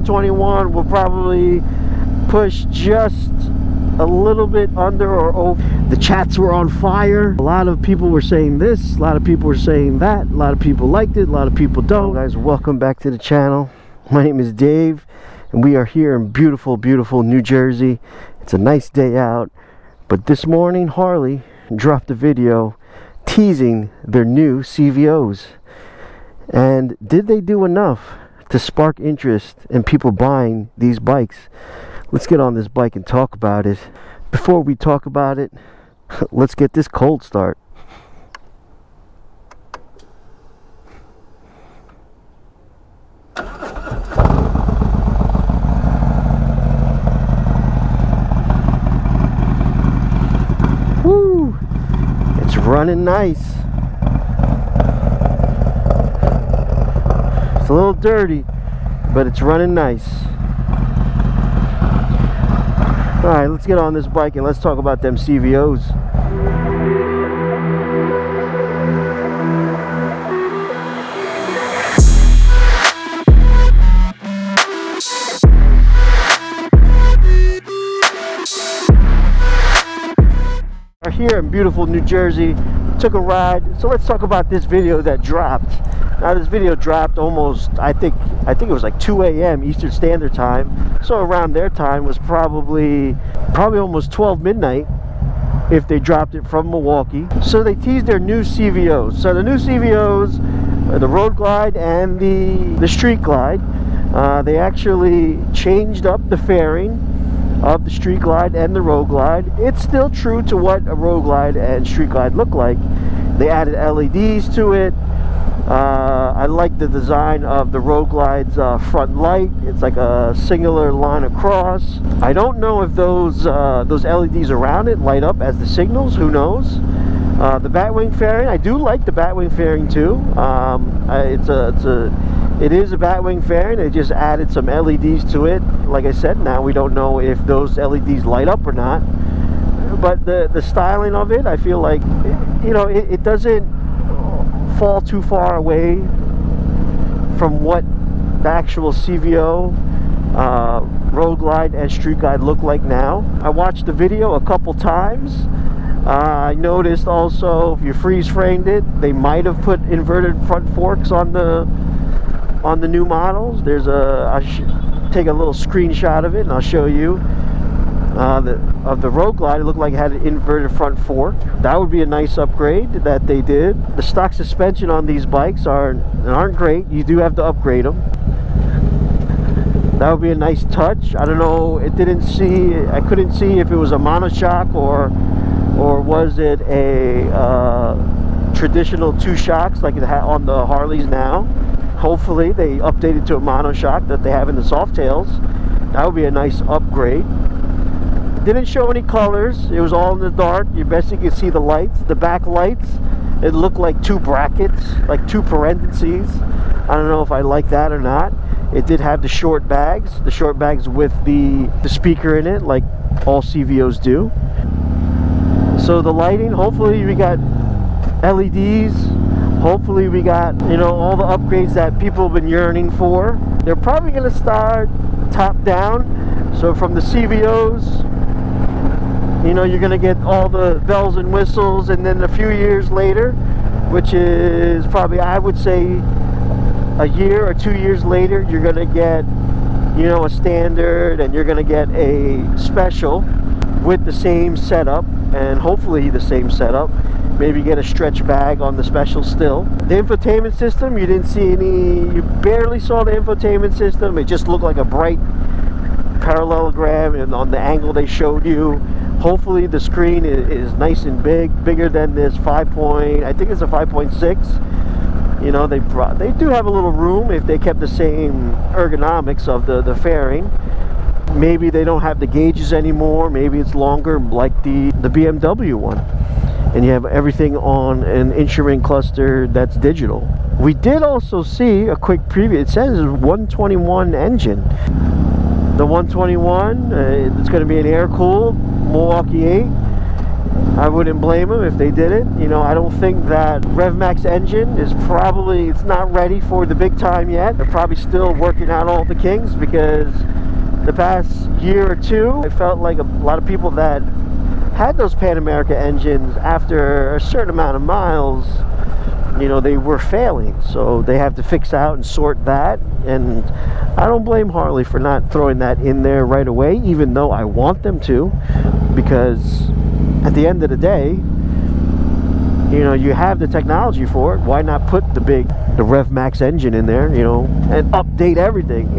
121 will probably push just a little bit under or over. The chats were on fire. A lot of people were saying this, a lot of people were saying that, a lot of people liked it, a lot of people don't. Guys, welcome back to the channel. My name is Dave and we are here in beautiful New Jersey. It's a nice day out, but this morning Harley dropped a video teasing their new CVOs. And did they do enough to spark interest in people buying these bikes? Let's get on this bike and talk about it. Before we talk about it, let's get this cold start. Woo! It's running nice. It's a little dirty, but it's running nice. Alright, let's get on this bike and let's talk about them CVOs. We're here in beautiful New Jersey. Took a ride. So let's talk about this video that dropped. Now this video dropped almost, I think it was like 2 a.m. Eastern Standard Time. So around their time was probably almost 12 midnight if they dropped it from Milwaukee. So they teased their new CVOs. So the new CVOs, the Road Glide and the Street Glide, they actually changed up the fairing of the Street Glide and the Road Glide. It's still true to what a Road Glide and Street Glide look like. They added LEDs to it. I like the design of the Road Glide's front light. It's like a singular line across. I don't know if those LEDs around it light up as the signals. Who knows? The Batwing fairing, I do like the Batwing fairing too. It is a Batwing fairing. They just added some LEDs to it. Like I said, now we don't know if those LEDs light up or not. But the styling of it, I feel like, you know, it doesn't fall too far away from what the actual CVO, Road Glide and Street Glide look like now. I watched the video a couple times. I noticed also, if you freeze framed it, they might have put inverted front forks on the new models. There's I should take a little screenshot of it and I'll show you. Of the Road Glide, it looked like it had an inverted front fork. That would be a nice upgrade that they did. The stock suspension on these bikes aren't great. You do have to upgrade them. That would be a nice touch. I don't know. I couldn't see if it was a monoshock or was it a traditional two shocks like it had on the Harleys now. Hopefully they updated to a monoshock that they have in the Softails. That would be a nice upgrade. Didn't show any colors. It was all in the dark. You best you can see the lights, the back lights. It looked like two brackets, like two parentheses. I don't know if I like that or not. It did have the short bags with the speaker in it, like all CVOs do. So the lighting, hopefully we got LEDs. Hopefully we got, you know, all the upgrades that people have been yearning for. They're probably going to start top down. So from the CVOs, you know, you're going to get all the bells and whistles, and then a few years later, which is probably, I would say, a year or 2 years later, you're going to get, you know, a standard, and you're going to get a special with the same setup, and hopefully the same setup. Maybe get a stretch bag on the special still. The infotainment system, you didn't see any, you barely saw the infotainment system. It just looked like a bright parallelogram, and on the angle they showed you. Hopefully the screen is nice and bigger than this I think it's a 5.6. You know, they do have a little room if they kept the same ergonomics of the fairing. Maybe they don't have the gauges anymore. Maybe it's longer like the BMW one. And you have everything on an instrument cluster that's digital. We did also see a quick preview. It says 121 engine. The 121, it's going to be an air-cooled Milwaukee 8. I wouldn't blame them if they did it. You know, I don't think that RevMax engine is probably, it's not ready for the big time yet. They're probably still working out all the kinks, because the past year or two, I felt like a lot of people that had those Pan America engines, after a certain amount of miles, you know, they were failing. So they have to fix out and sort that. And I don't blame Harley for not throwing that in there right away, even though I want them to, because at the end of the day, you know, you have the technology for it. Why not put the RevMax engine in there, you know, and update everything.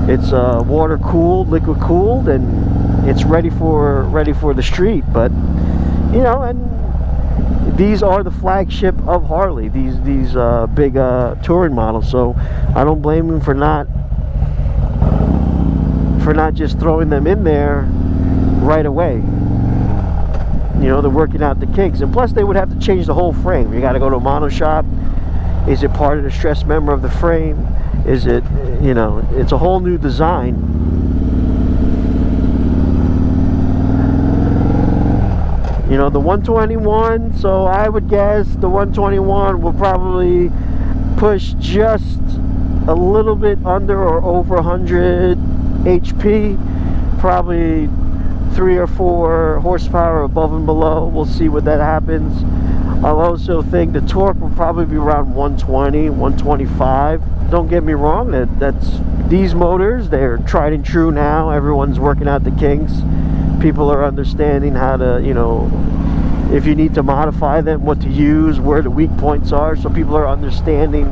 It's water cooled, liquid cooled, and it's ready for the street. But you know, and these are the flagship of Harley, these big touring models. So I don't blame them for not just throwing them in there right away. You know, they're working out the kinks, and plus they would have to change the whole frame. You got to go to a mono shop. Is it part of the stress member of the frame? Is it, you know, it's a whole new design. You know, the 121, so I would guess the 121 will probably push just a little bit under or over 100 HP, probably 3 or 4 horsepower above and below. We'll see what that happens. I'll also think the torque will probably be around 120, 125. Don't get me wrong, that's these motors, they're tried and true now. Everyone's working out the kinks. People are understanding how to, you know, if you need to modify them, what to use, where the weak points are. So people are understanding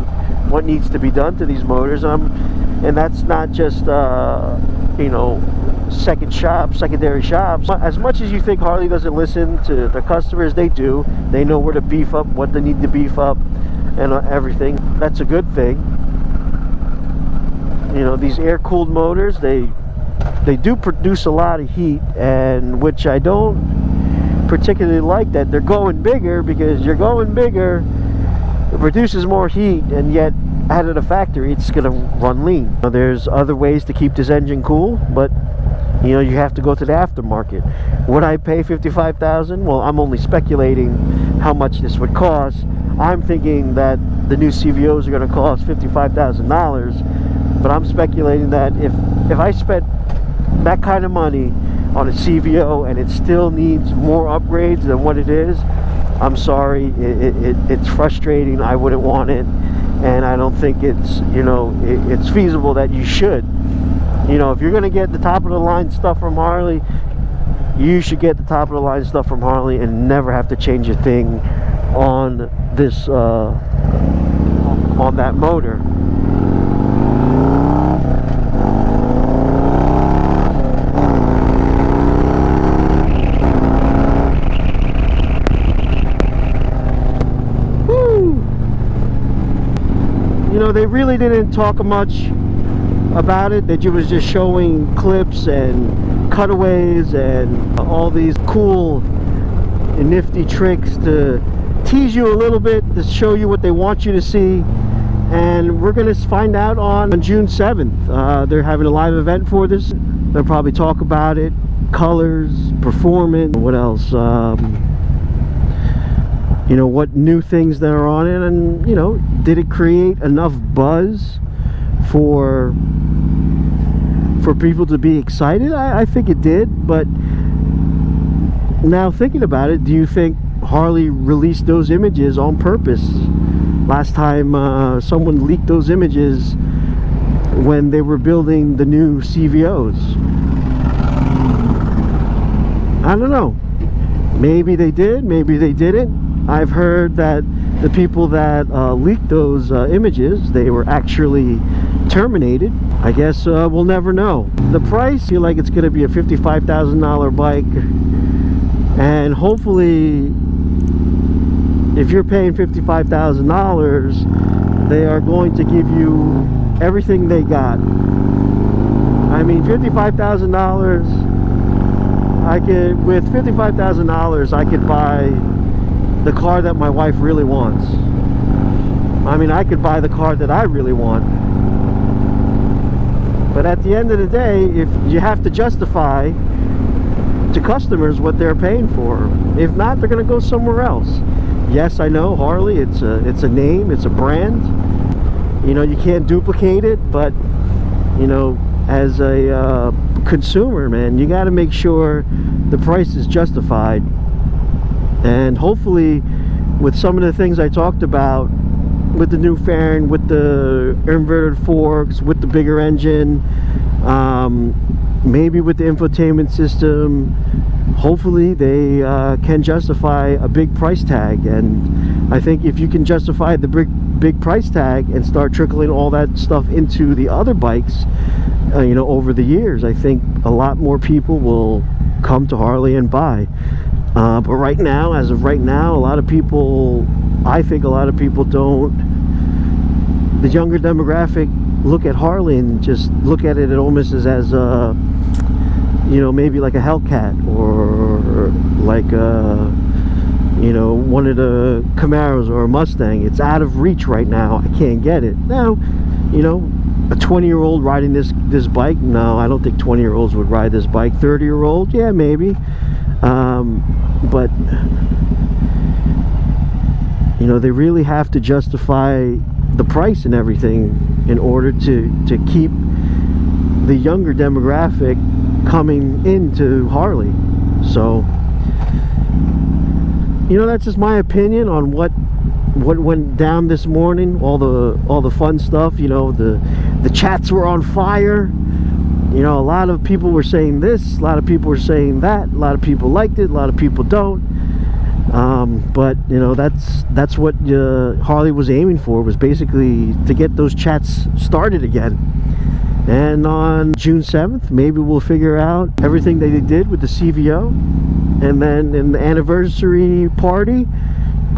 what needs to be done to these motors. And that's not just, you know, secondary shops. As much as you think Harley doesn't listen to their customers, they do. They know where to beef up, what they need to beef up, and everything. That's a good thing. You know, these air-cooled motors, they do produce a lot of heat, and which I don't particularly like, that they're going bigger, because you're going bigger, it produces more heat, and yet out of the factory it's gonna run lean. Now, there's other ways to keep this engine cool, but you know, you have to go to the aftermarket. Would I pay $55,000? Well, I'm only speculating how much this would cost. I'm thinking that the new CVOs are going to cost $55,000, but I'm speculating that if I spent that kind of money on a CVO and it still needs more upgrades than what it is, I'm sorry, it's frustrating. I wouldn't want it, and I don't think it's, you know, it's feasible that you should. You know, if you're going to get the top of the line stuff from Harley, you should get the top of the line stuff from Harley and never have to change a thing on this on that motor. Woo! You know, they really didn't talk much about it. That you was just showing clips and cutaways and all these cool and nifty tricks to tease you a little bit, to show you what they want you to see. And we're gonna find out on June 7th. They're having a live event for this. They'll probably talk about it, colors, performance, what else, you know, what new things that are on it, and you know, did it create enough buzz for people to be excited? I think it did. But now thinking about it, do you think Harley released those images on purpose? Last time someone leaked those images when they were building the new CVOs. I don't know. Maybe they did, maybe they didn't. I've heard that the people that leaked those images, they were actually terminated. I guess we'll never know. The price, I feel like it's going to be a $55,000 bike, and hopefully if you're paying $55,000, they are going to give you everything they got. I mean, $55,000, with $55,000 I could buy the car that my wife really wants. I mean, I could buy the car that I really want. But at the end of the day, if you have to justify to customers what they're paying for. If not, they're going to go somewhere else. Yes, I know Harley, it's a name, it's a brand. You know, you can't duplicate it, but you know, as a consumer, man, you got to make sure the price is justified. And hopefully with some of the things I talked about, with the new fairing, with the inverted forks, with the bigger engine, maybe with the infotainment system, hopefully they can justify a big price tag. And I think if you can justify the big price tag and start trickling all that stuff into the other bikes, you know, over the years, I think a lot more people will come to Harley and buy. But right now, as of right now, a lot of people, I think a lot of people don't, the younger demographic, look at Harley and just look at it almost as a, you know, maybe like a Hellcat, or like a, you know, one of the Camaros or a Mustang. It's out of reach right now. I can't get it. Now, you know, a 20-year-old riding this bike, no, I don't think 20-year-olds would ride this bike. 30-year-old, yeah, maybe. But you know, they really have to justify the price and everything in order to keep the younger demographic coming into Harley. So, you know, that's just my opinion on what went down this morning. All the fun stuff. You know, the chats were on fire. You know, a lot of people were saying this, a lot of people were saying that, a lot of people liked it, a lot of people don't. But you know, that's what Harley was aiming for, was basically to get those chats started again. And on June 7th, maybe we'll figure out everything that they did with the CVO, and then in the anniversary party,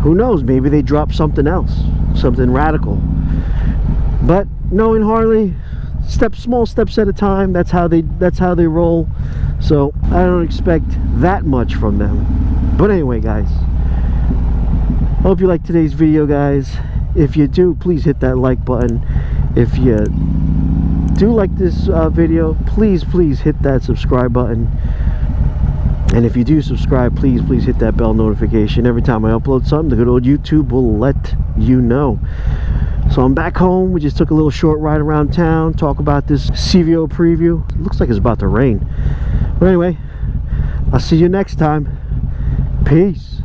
who knows, maybe they drop something else, something radical. But knowing Harley, small steps at a time, that's how they roll. So I don't expect that much from them. But anyway, guys, hope you liked today's video, guys. If you do, please hit that like button. If you do like this video, please hit that subscribe button. And if you do subscribe, please hit that bell notification. Every time I upload something, the good old YouTube will let you know. So I'm back home. We just took a little short ride around town, talk about this CVO preview. It looks like it's about to rain. But anyway, I'll see you next time. Peace.